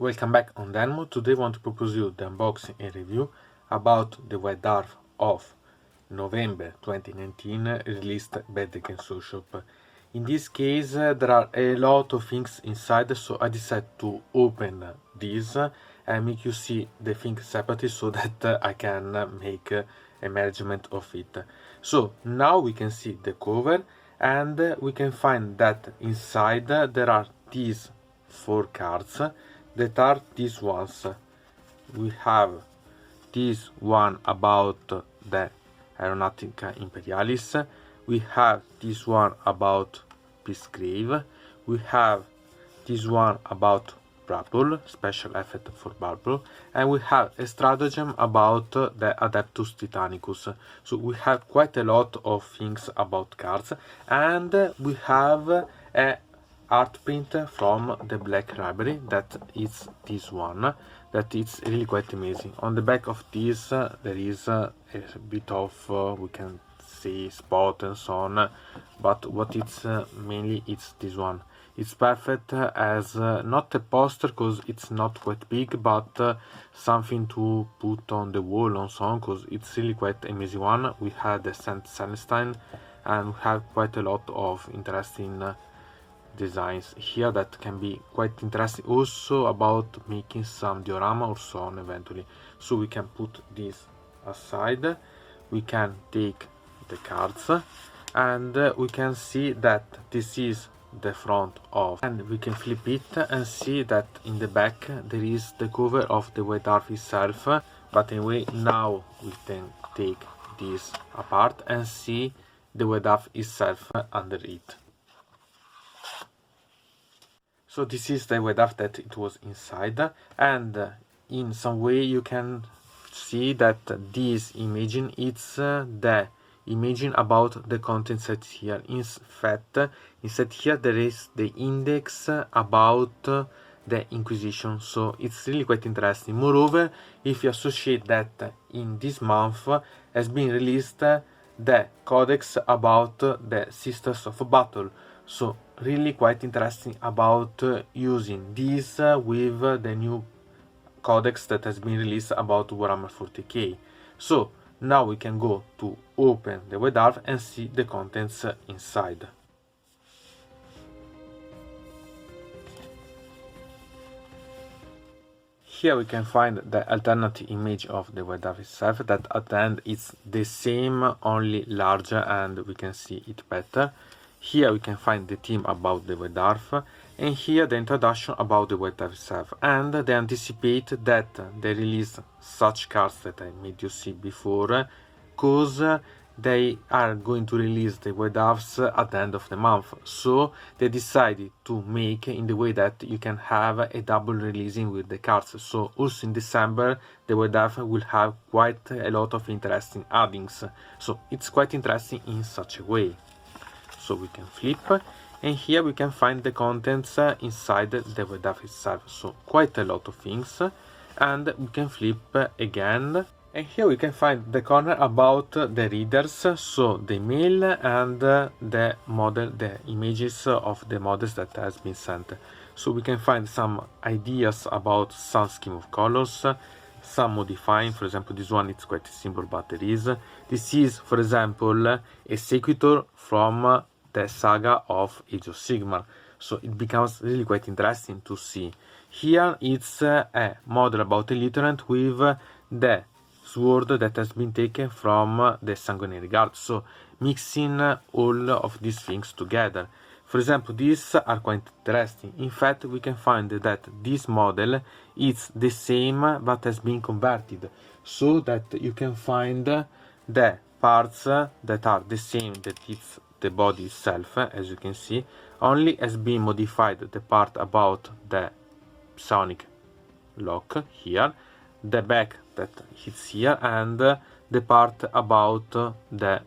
Welcome back on Denmo. Today I want to propose you the unboxing and review about the White Dwarf of November 2019 released by the Game Shop. In this case there are a lot of things inside, so I decided to open this and make you see the things separately so that I can make a management of it. So now we can see the cover and we can find that inside there are these 4 cards that are these ones. We have this one about the Aeronautica Imperialis, we have this one about Peacegrave, we have this one about Purple, special effect for Purple, and we have a stratagem about the Adeptus Titanicus. So we have quite a lot of things about cards, and we have a art print from the Black Library that is this one, that it's really quite amazing. On the back of this there is a bit of we can say spot and so on, but what it's mainly it's this one. It's perfect as not a poster because it's not quite big, but something to put on the wall and so on, because it's really quite amazing one. We had the Saint Celestine and we have quite a lot of interesting designs here that can be quite interesting, also about making some diorama or so on eventually. So we can put this aside, we can take the cards, and we can see that this is the front of, and we can flip it and see that in the back there is the cover of the White Dwarf itself. But anyway, now we can take this apart and see the White Dwarf itself under it. So this is the White Dwarf that it was inside, and in some way you can see that this imaging it's the imaging about the content set here. In fact, inside here there is the index about the Inquisition, so it's really quite interesting. Moreover, if you associate that in this month has been released the codex about the Sisters of Battle, so really quite interesting about using this with the new codex that has been released about Warhammer 40k. So now we can go to open the White Dwarf and see the contents inside. Here we can find the alternative image of the White Dwarf itself, that at the end it's the same, only larger, and we can see it better. Here we can find the theme about the White Dwarf, and here the introduction about the White Dwarf itself. And they anticipate that they release such cards that I made you see before, because they are going to release the White Dwarfs at the end of the month. So they decided to make in the way that you can have a double releasing with the cards. So also in December the White Dwarf will have quite a lot of interesting addings. So it's quite interesting in such a way. So we can flip, and here we can find the contents inside the White Dwarf itself. So quite a lot of things, and we can flip again, and here we can find the corner about the readers, so the email and the model, the images of the models that has been sent. So we can find some ideas about some scheme of colors, some modifying. For example, this one it's quite simple, but there is. This is, for example, a sequitur from the saga of Age of Sigmar, so it becomes really quite interesting to see. Here it's a model about a lieutenant with the sword that has been taken from the Sanguinary Guard, so mixing all of these things together. For example, these are quite interesting. In fact, we can find that this model is the same but has been converted, so that you can find the parts that are the same, that it's the body itself, as you can see, only has been modified the part about the psionic lock here, the back that hits here, and the part about the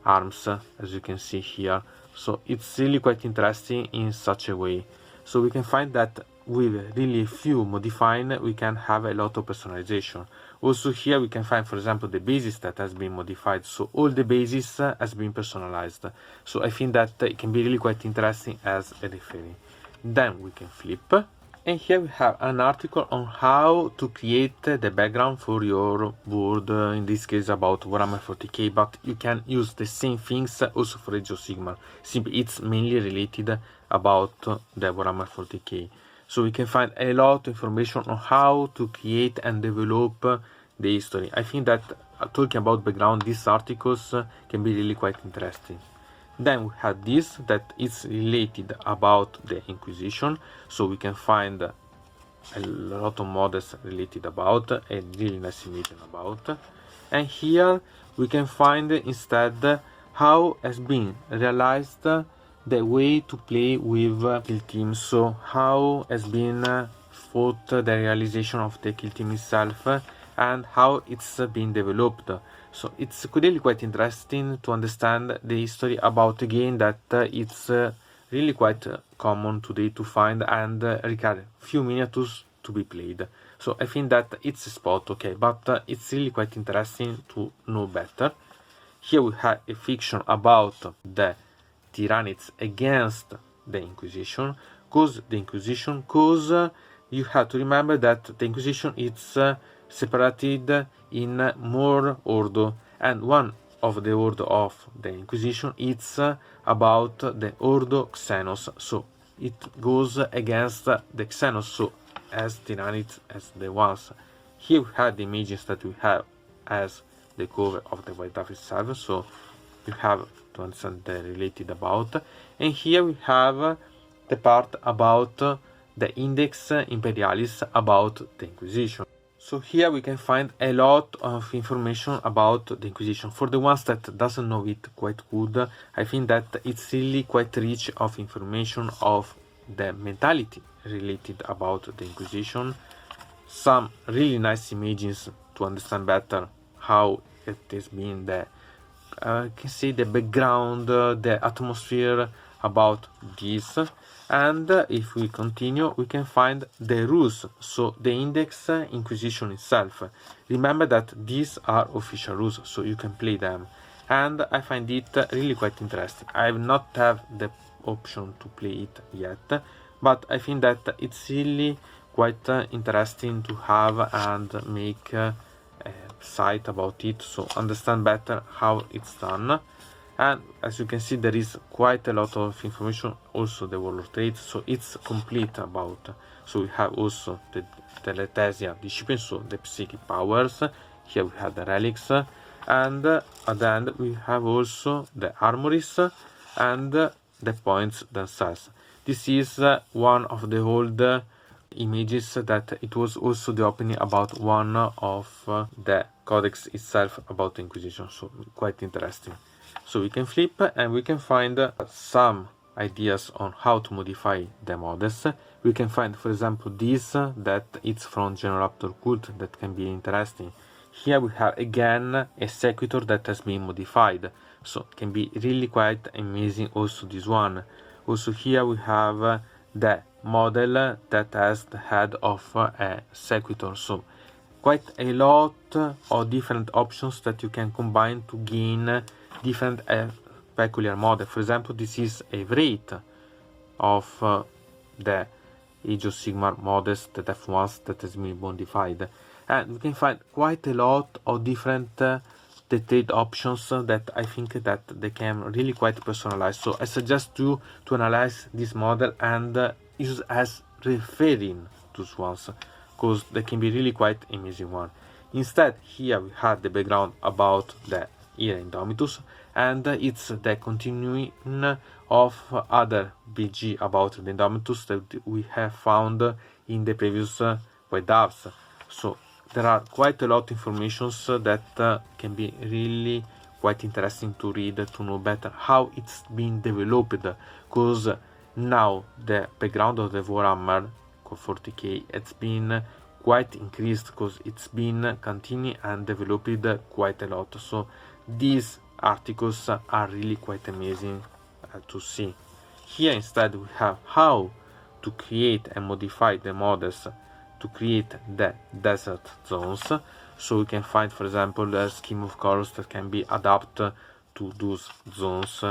arms, as you can see here. So it's really quite interesting in such a way. So we can find that with really few modifying we can have a lot of personalization. Also here we can find, for example, the basis that has been modified, so all the basis has been personalized. So I think that it can be really quite interesting as a referee. Then we can flip And here we have an article on how to create the background for your board, in this case about Warhammer 40k, but you can use the same things also for Age of Sigmar. Simply it's mainly related about the Warhammer 40k. So we can find a lot of information on how to create and develop the history. I think that talking about background, these articles can be really quite interesting. Then we have this that is related about the Inquisition, so we can find a lot of models related about, a really nice image about. And here we can find instead how has been realized the way to play with kill team. So how has been thought the realization of the kill team itself and how it's been developed. So it's really quite interesting to understand the history about a game that it's really quite common today to find and require few minutes to be played. So I think that it's a spot, okay, but it's really quite interesting to know better. Here we have a fiction about the Tyranids against the Inquisition. Cause you have to remember that the Inquisition is separated in more order, and one of the order of the Inquisition is about the Ordo Xenos, so it goes against the Xenos, so as Tyranids as the ones. Here we have the images that we have as the cover of the White Dwarf itself, so you have to understand the related about. And here we have the part about the Index Imperialis about the Inquisition. So here we can find a lot of information about the Inquisition. For the ones that doesn't know it quite good, I think that it's really quite rich of information of the mentality related about the Inquisition. Some really nice images to understand better how it has been the can say the background, the atmosphere about this. And if we continue, we can find the rules, so the Index Inquisition itself. Remember that these are official rules, so you can play them. And I find it really quite interesting. I have not have the option to play it yet, but I think that it's really quite interesting to have and make a site about it, so understand better how it's done. And as you can see, there is quite a lot of information, also the Warlord traits, so it's complete about. So we have also the Telethesia discipline, so the psychic powers. Here we have the relics, and at the end we have also the armories and the points themselves. This is one of the old images that it was also the opening about one of the codex itself about the Inquisition, so quite interesting. So we can flip and we can find some ideas on how to modify the models. We can find, for example, this that it's from Generaptor Cult, that can be interesting. Here we have again a sequitur that has been modified, so it can be really quite amazing also this one. Also here we have the model that has the head of a sequitur, so quite a lot of different options that you can combine to gain different peculiar model. For example, this is a wraith of the Age of Sigmar models that have ones that has been modified, and we can find quite a lot of different detailed options that I think that they can really quite personalize. So I suggest you to analyze this model and use as referring to ones, because they can be really quite amazing one. Instead, here we have the background about the Ira Indomitus, and it's the continuing of other BG about the Indomitus that we have found in the previous White Dwarfs. So there are quite a lot of information that can be really quite interesting to read, to know better how it's been developed, because now the background of the Warhammer 40k has been quite increased, because it's been continuing and developed quite a lot. So these articles are really quite amazing to see. Here instead we have how to create and modify the models to create the desert zones. So we can find, for example, a scheme of colors that can be adapted to those zones.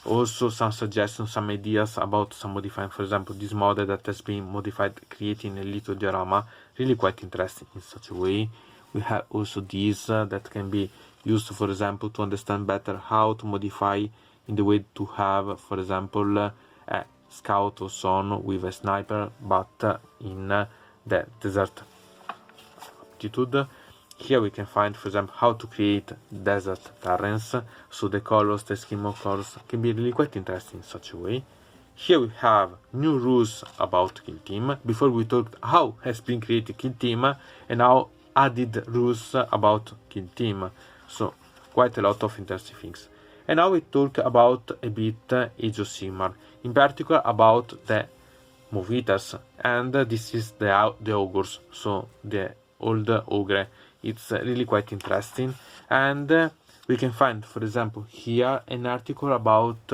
also some suggestions, some ideas about some modifying, for example, this model that has been modified, creating a little diorama, really quite interesting in such a way. We have also these that can be used, for example, to understand better how to modify in the way to have, for example, a scout or so on with a sniper, but in the desert altitude. Here we can find, for example, how to create desert terrains, so the colors, the scheme of colors can be really quite interesting in such a way. Here we have new rules about Kill Team. Before we talked how has been created Kill Team, and now added rules about Kill Team. So quite a lot of interesting things. And now we talk about a bit Age of Sigmar, in particular about the move eaters, and this is the ogres, so the old ogre. It's really quite interesting, and we can find, for example, here an article about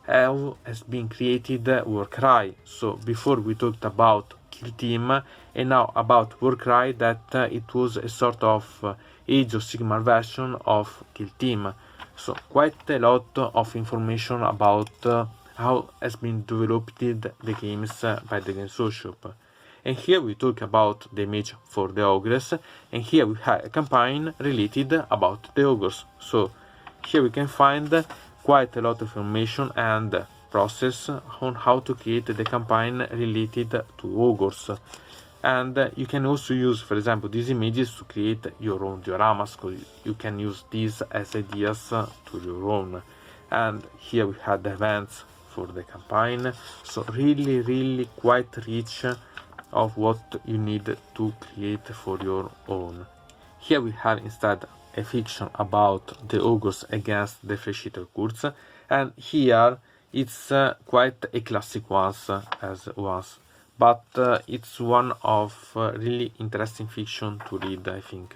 how has been created Warcry. So before we talked about Kill Team, and now about Warcry, that it was a sort of Age of Sigmar version of Kill Team. So quite a lot of information about how has been developed the games by the Games Workshop. And here we talk about the image for the ogres, and here we have a campaign related about the ogres. So here we can find quite a lot of information and process on how to create the campaign related to ogres. And you can also use, for example, these images to create your own dioramas, because you can use these as ideas to your own. And here we had the events for the campaign, so really quite rich of what you need to create for your own. Here we have instead a fiction about the ogres against the flesh eater cults, and here it's quite a classic one as was, but it's one of really interesting fiction to read, I think.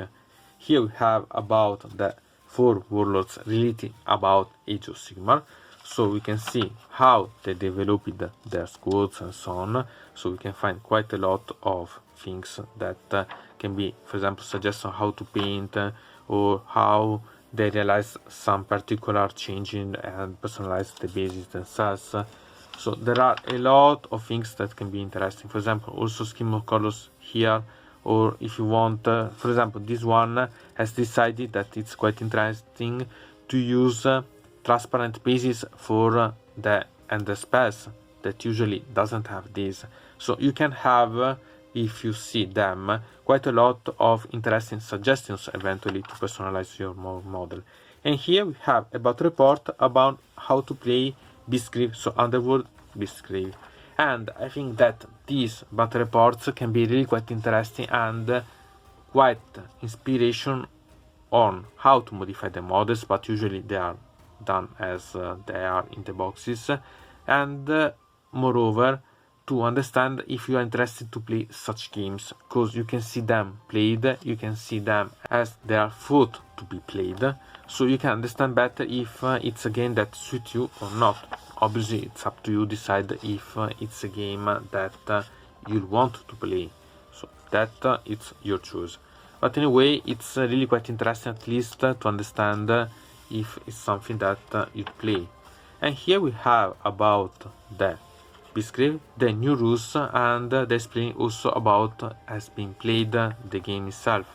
Here we have about the 4 warlords related about Age of Sigmar, so we can see how they developed their squads and so on. So we can find quite a lot of things that can be, for example, suggestions on how to paint, or how they realize some particular changing and personalize the bases themselves. So there are a lot of things that can be interesting. For example, also scheme of colors here, or if you want, for example, this one has decided that it's quite interesting to use transparent bases for the end spells that usually doesn't have this. So you can have, if you see them, quite a lot of interesting suggestions eventually to personalize your model. And here we have a battle report about how to play Beastgrave, so Underworld Beastgrave. And I think that these battle reports can be really quite interesting and quite inspiration on how to modify the models, but usually they are done as they are in the boxes, and moreover to understand if you are interested to play such games, because you can see them played, you can see them as they are thought to be played, so you can understand better if it's a game that suits you or not. Obviously it's up to you decide if it's a game that you want to play, so that it's your choice. But anyway, it's really quite interesting at least to understand if it's something that you play. And here we have about the Beastgrave, the new rules, and they explain also about has been played the game itself.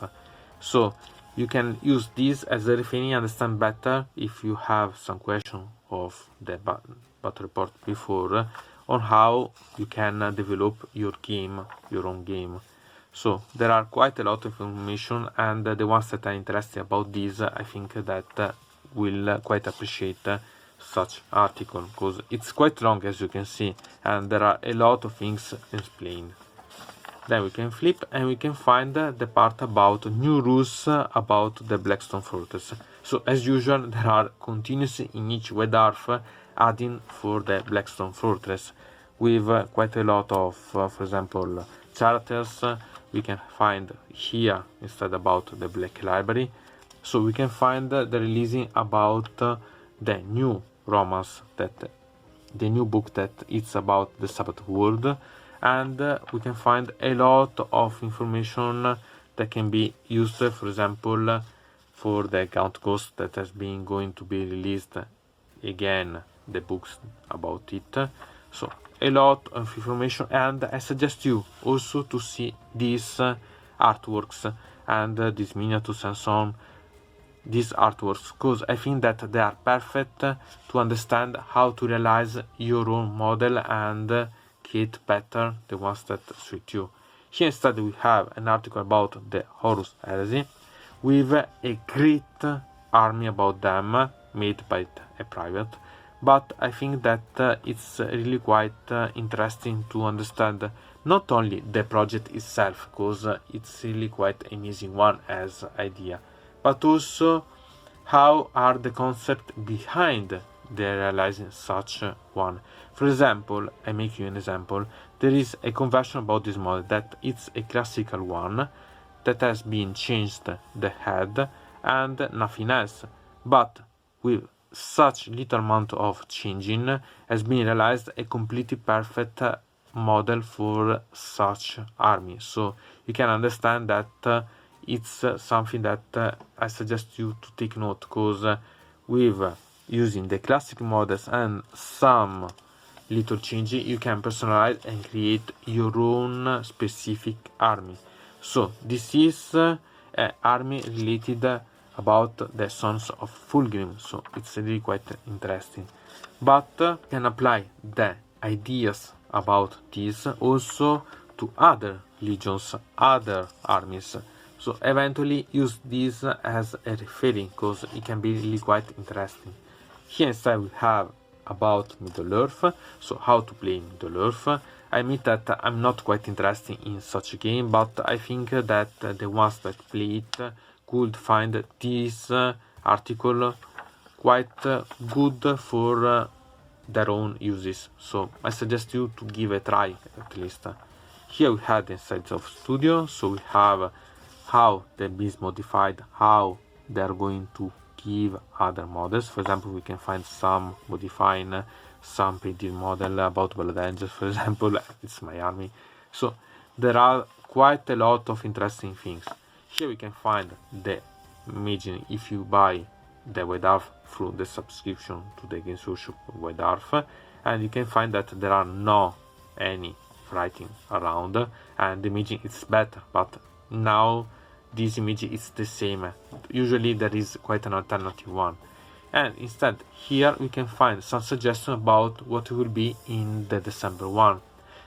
So you can use this as a referee, understand better if you have some question of the battle report before, on how you can develop your game, your own game. So there are quite a lot of information, and the ones that are interested about this, I think that will quite appreciate such article, because it's quite long, as you can see, and there are a lot of things explained. Then we can flip and we can find the part about new rules about the Blackstone Fortress. So as usual, there are continuous in each White Dwarf adding for the Blackstone Fortress, with quite a lot of, for example, characters. We can find here instead about the Black Library. So we can find the releasing about the new romance, that the new book that it's about the Sabbath world, and we can find a lot of information that can be used, for example, for the Gaunt Ghost that has been going to be released again the books about it. So a lot of information, and I suggest you also to see these artworks and these miniatures and so on, these artworks, because I think that they are perfect to understand how to realize your own model and create better the ones that suit you. Here instead we have an article about the Horus heresy with a great army about them made by a private, but I think that it's really quite interesting to understand not only the project itself, because it's really quite amazing one as idea, but also how are the concept behind the realizing such one. For example, I make you an example. There is a conversion about this model that it's a classical one that has been changed the head and nothing else, but with such little amount of changing has been realized a completely perfect model for such army. So you can understand that it's something that I suggest you to take note, because with using the classic models and some little changes you can personalize and create your own specific army. So this is an army related about the Sons of Fulgrim, so it's really quite interesting. But can apply the ideas about this also to other legions, other armies. So eventually use this as a referring, because it can be really quite interesting. Here instead we have about Middle-earth, so how to play Middle-earth. I admit that I'm not quite interested in such a game, but I think that the ones that play it could find this article quite good for their own uses. So I suggest you to give a try at least. Here we have the insides of Studio, so we have how the beast modified, how they are going to give other models. For example, we can find some modifying some pretty model about Blood Angels, for example. It's my army. So there are quite a lot of interesting things. Here we can find the imagine if you buy the White Dwarf through the subscription to the Games Workshop White Dwarf, and you can find that there are no any writing around, and the imaging is better, but now this image is the same. Usually there is quite an alternative one, and instead here we can find some suggestions about what will be in the December one.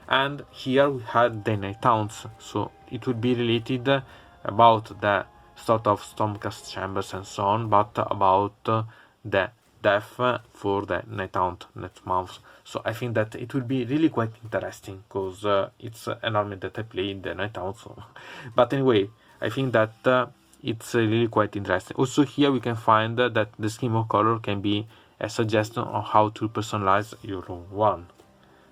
And here we had the Night Hounds, so it would be related about the sort of Stormcast chambers and so on, but about the death for the Night Hound next month. So I think that it will be really quite interesting, because it's an army that I play in the Night Hound. So. But anyway, I think that it's really quite interesting. Also here we can find that the scheme of color can be a suggestion on how to personalize your own one.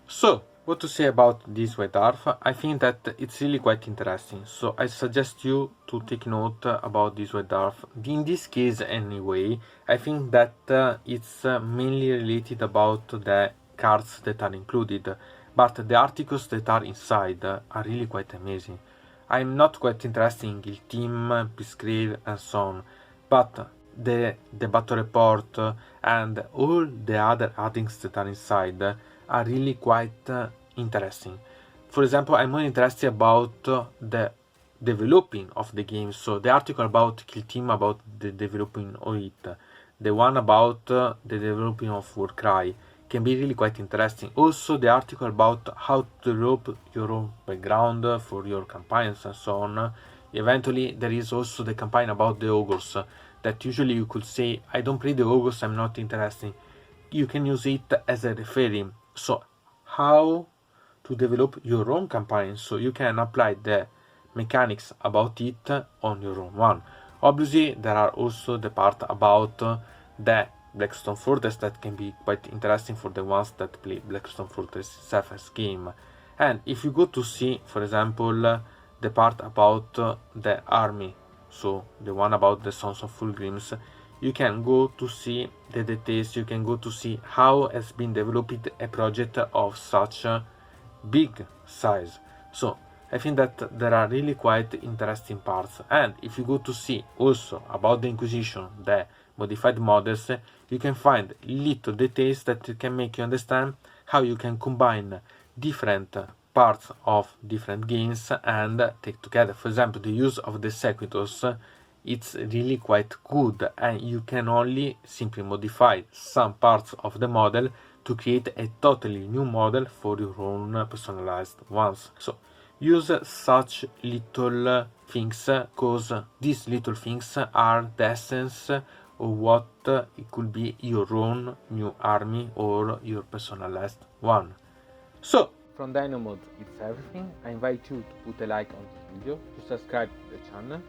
So what to say about this White Dwarf? I think that it's really quite interesting, so I suggest you to take note about this White Dwarf. In this case anyway, I think that it's mainly related about the cards that are included, but the articles that are inside are really quite amazing. I'm not quite interested in Guild Team, Peacegrave and so on, but the battle report and all the other addings that are inside are really quite interesting. For example, I'm more interested about the developing of the game, so the article about Kill Team about the developing of it, the one about the developing of Warcry can be really quite interesting. Also the article about how to develop your own background for your campaigns and so on. Eventually there is also the campaign about the ogres, that usually you could say I don't play the ogres, I'm not interested. You can use it as a referring, so how to develop your own campaign, so you can apply the mechanics about it on your own one. Obviously there are also the part about the Blackstone Fortress that can be quite interesting for the ones that play Blackstone Fortress itself as game. And if you go to see, for example, the part about the army, so the one about the Sons of Fulgrims, you can go to see the details, you can go to see how has been developed a project of such a big size. So I think that there are really quite interesting parts. And if you go to see also about the Inquisition, the modified models, you can find little details that can make you understand how you can combine different parts of different games and take together. For example, the use of the sequitors, it's really quite good, and you can only simply modify some parts of the model to create a totally new model for your own personalized ones. So use such little things, because these little things are the essence of what it could be your own new army or your personalized one. So from Dino Mode, it's everything. I invite you to put a like on this video, to subscribe to the channel,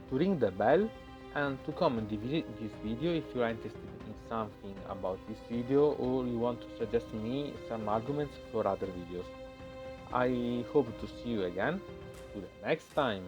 to ring the bell, and to comment this video if you are interested in something about this video, or you want to suggest me some arguments for other videos. I hope to see you again. To the next time.